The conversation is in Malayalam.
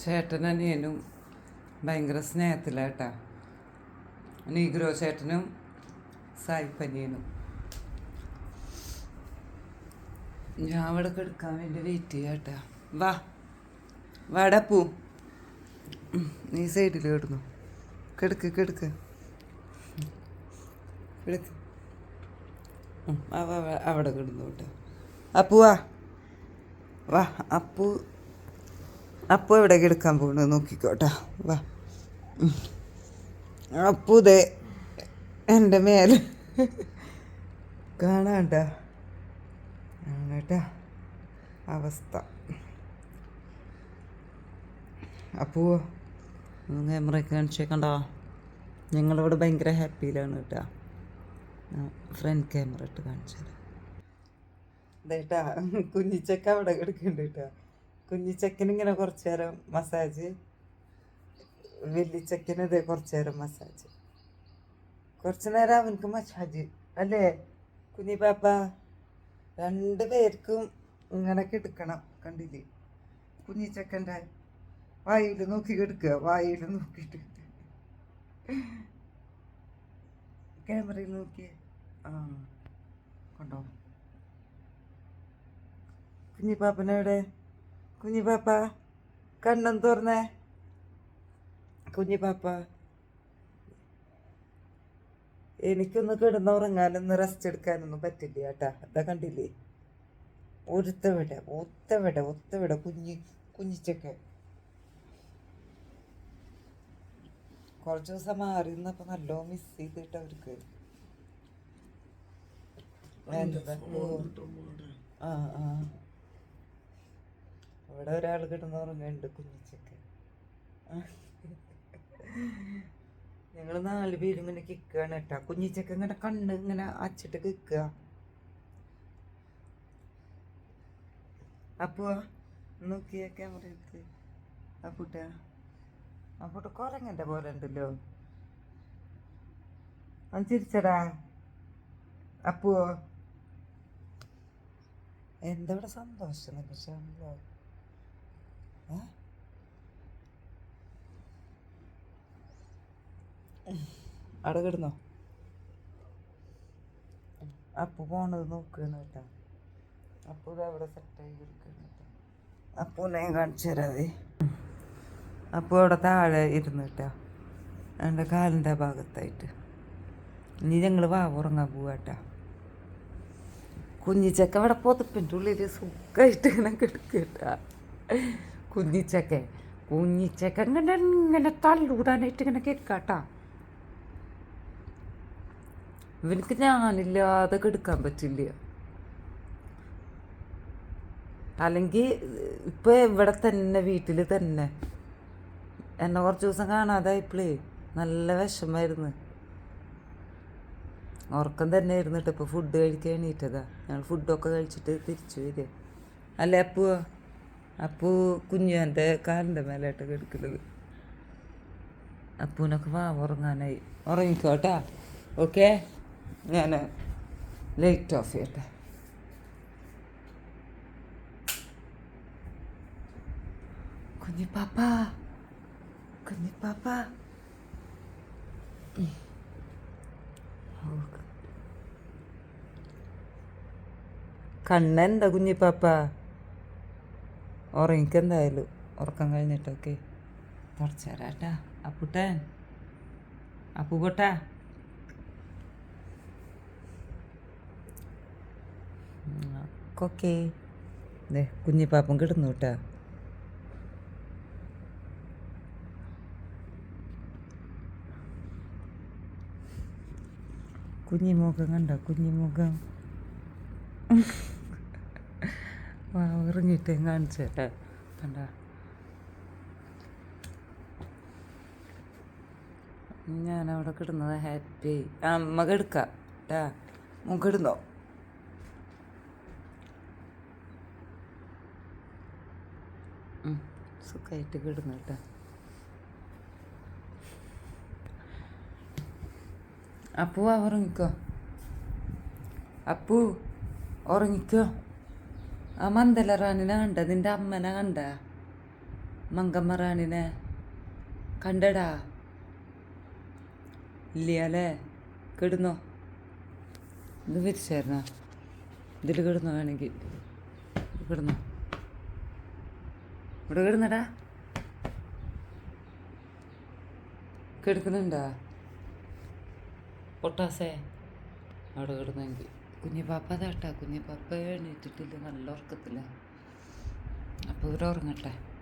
ചേട്ടനനിയനും ഭയങ്കര സ്നേഹത്തിലാട്ടാ. നീഗ്രോ ചേട്ടനും സായിപ്പനിയനും. ഞാൻ അവിടെ കിടക്കാൻ വേണ്ടി വെയിറ്റ് ചെയ്യാട്ടാ. വാ വാടപ്പൂ, നീ സൈഡിൽ കിടന്നു. കിടക്ക് കിടക്ക് കിടക്ക്. അവിടെ കിടന്നു കേട്ടോ. അപ്പു വാ വാ. അപ്പു എവിടെ കിടക്കാൻ പോകണത് നോക്കിക്കോട്ടാ. വാ. അപ്പു ദേ എൻ്റെ മേലെ കാണാട്ടാ. ആണേട്ടാ അവസ്ഥ. അപ്പൂ ക്യാമറയൊക്കെ കാണിച്ചേക്കണ്ടോ? ഞങ്ങളിവിടെ ഭയങ്കര ഹാപ്പിയിലാണ് കേട്ടാ. ഫ്രണ്ട് ക്യാമറ ഇട്ട് കാണിച്ചത് ഇതേട്ടാ. കുഞ്ഞിച്ചക്ക അവിടെ കിടക്കുന്നുണ്ട് കേട്ടോ. കുഞ്ഞിച്ചക്കനിങ്ങനെ കുറച്ച് നേരം മസാജ്, വലിയച്ചക്കനത് കുറച്ച് നേരം മസാജ്. കുറച്ച് നേരം അവനക്ക് മസാജ് അല്ലേ കുഞ്ഞി പാപ്പ? രണ്ട് പേർക്കും ഇങ്ങനെ കിടക്കണം. കണ്ടില്ലേ കുഞ്ഞിച്ചക്കൻ്റെ വായിൽ നോക്കി കിടക്കുക. വായിൽ നോക്കിയിട്ട് ക്യാമറയിൽ നോക്കിയേ. ആ കണ്ടോ കുഞ്ഞിപ്പാപ്പനെവിടെ? കുഞ്ഞിപ്പാപ്പ കണ്ണും തുറന്നേ. കുഞ്ഞിപ്പാപ്പ എനിക്കൊന്ന് കിടന്നുറങ്ങാനൊന്ന് റെസ്റ്റ് എടുക്കാനൊന്നും പറ്റില്ല കേട്ടാ. അതാ കണ്ടില്ലേ ഒത്തവിടെ കുഞ്ഞിച്ചൊക്കെ കുറച്ച് ദിവസം മാറി നിന്നപ്പോൾ നല്ലോ മിസ് ചെയ്തിട്ട് അവർക്ക്. ആ ആ ഇവിടെ ഒരാൾ കിടന്നുറങ്ങുന്നുണ്ട് കുഞ്ഞിച്ചൊക്കെ. ഞങ്ങൾ 4 പേരും ഇങ്ങനെ കിക്കുകയാണ് കേട്ടാ. കുഞ്ഞിച്ചക്ക ഇങ്ങനെ കണ്ണ് ഇങ്ങനെ അച്ചിട്ട് കിക്കുക. അപ്പോ നോക്കിയ ക്യാമറ എടുത്ത്. അപ്പൂട്ട കുരങ്ങൻ്റെ പോലെ ഉണ്ടല്ലോ. അത് ചിരിച്ചടാ. അപ്പോ എന്താ ഇവിടെ സന്തോഷം നിമിഷമല്ലോ. അവിടെ കിടന്നോ. അപ്പു പോണത് നോക്കുകയാണ് കേട്ടോ. അപ്പു അവിടെ സെറ്റായി കിടക്കുകയാണ് കേട്ടോ. അപ്പൂനെ കാണിച്ചു തരാതെ. അപ്പു അവിടെ താഴെ ഇരുന്ന് കേട്ടോ, എൻ്റെ കാലിൻ്റെ ഭാഗത്തായിട്ട്. ഇനി ഞങ്ങൾ ഉറങ്ങാൻ പോവാട്ടാ. കുഞ്ഞിച്ചക്ക അവിടെ പുതപ്പിൻ്റെ ഉള്ളിൽ സുഖമായിട്ട് ഇങ്ങനെ കിടക്കട്ടാ. കുഞ്ഞിച്ചക്ക ഇങ്ങനെ തള്ളൂടാനായിട്ട് ഇങ്ങനെ കിടക്കാട്ടാ. ഇവനക്ക് ഞാനില്ലാതെ കിടക്കാൻ പറ്റില്ല. അല്ലെങ്കിൽ ഇപ്പം ഇവിടെ തന്നെ വീട്ടിൽ തന്നെ. എന്നെ കുറച്ച് ദിവസം കാണാതായപ്പോഴേ നല്ല വിഷമായിരുന്നു. ഉറക്കം തന്നെ ആയിരുന്നിട്ട് ഇപ്പോൾ ഫുഡ് കഴിക്കാൻ എണീറ്റതാ. ഞങ്ങൾ ഫുഡൊക്കെ കഴിച്ചിട്ട് തിരിച്ചു വരിക അല്ലേ. അപ്പു കുഞ്ഞുവൻ്റെ കാലിൻ്റെ മേലായിട്ട് കിടക്കുന്നത്. അപ്പൂനൊക്കെ ഉറങ്ങാനായി. ഉറങ്ങിക്കോട്ടാ. ഓക്കെ, ഞാൻ ലൈറ്റ് ഓഫ് ചെയ്യട്ടെ. കുഞ്ഞിപ്പാപ്പ കണ്ണെന്താ കുഞ്ഞിപ്പാപ്പ? ഉറങ്ങിക്കെന്തായാലും ഉറക്കം കഴിഞ്ഞിട്ടൊക്കെ കുറച്ച് തരാട്ടാ. അപ്പൂട്ടാ ഓക്കെ. കുഞ്ഞിപ്പാപ്പൻ കിടന്നു കേട്ടാ. കുഞ്ഞിമുഖം കണ്ടോ? കുഞ്ഞിമുഖം ഇറങ്ങിയിട്ട് കാണിച്ചു കേട്ടാ. കണ്ട ഞാനവിടെ കിടന്നത് ഹാപ്പി. അമ്മ കിടക്കാം കേട്ടാ. കിടന്നോ. സുഖമായിട്ട് കിടന്നു കേട്ടാ. അപ്പു ഉറങ്ങിക്കോ. അപ്പു ഉറങ്ങിക്കോ. ആ മന്ദലറാണിനെ കണ്ട? നിൻ്റെ അമ്മനെ കണ്ട? മങ്കമ്മറാണിനെ കണ്ടടാ? ഇല്ലല്ലേ? കിടന്നോ? ഇത് വിരിച്ചായിരുന്നോ? ഇതിൽ കിടന്നോ? വേണമെങ്കിൽ കിടന്നോ? ഇവിടെ കിടന്നടാ? കിടക്കുന്നുണ്ടാ പൊട്ടാസേ? അവിടെ കിടന്നെങ്കിൽ കുഞ്ഞിപ്പാപ്പ അതാട്ടാ. കുഞ്ഞിപ്പാപ്പ എണീറ്റിട്ടില്ല, നല്ല ഉറക്കത്തില്ല. അപ്പോൾ ഇവരുറങ്ങട്ടെ.